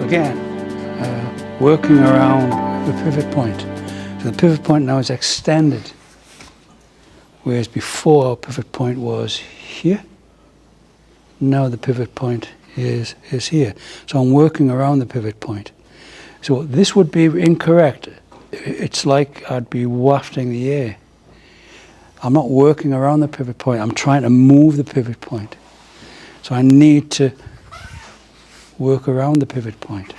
again, working around the pivot point. So the pivot point now is extended, whereas before our pivot point was here. Now the pivot point is here. So I'm working around the pivot point. So this would be incorrect. It's like I'd be wafting the air. I'm not working around the pivot point. I'm trying to move the pivot point. So I need to work around the pivot point.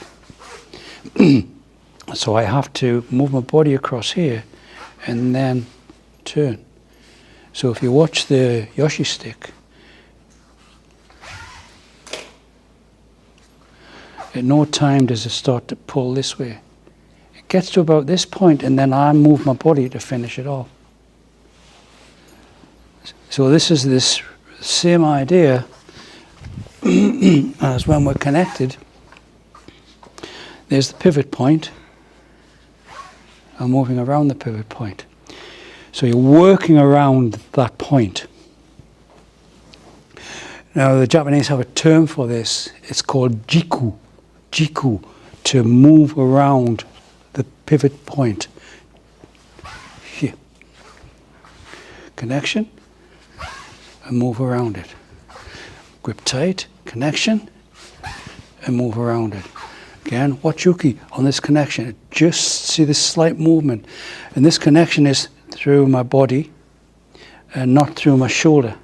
So I have to move my body across here and then turn. So if you watch the Yoshi stick, at no time does it start to pull this way. It gets to about this point and then I move my body to finish it off. So this is this same idea as when we're connected. There's the pivot point. I'm moving around the pivot point. So you're working around that point. Now the Japanese have a term for this. It's called jiku. Jiku, to move around the pivot point. Here. Connection, and move around it. Grip tight, connection, and move around it. Again, watch Uki on this connection. Just see this slight movement. And this connection is through my body and not through my shoulder,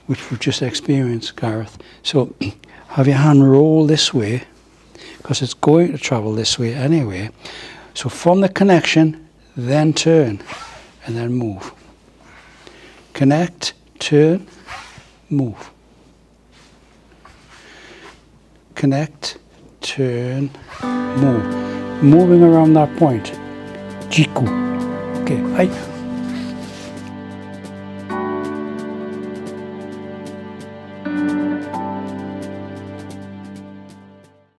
which we've just experienced, Gareth. So have your hand roll this way, because it's going to travel this way anyway. So from the connection, then turn, and then move. Connect, turn, move. Connect, turn, move. Moving around that point. Jiku. Okay,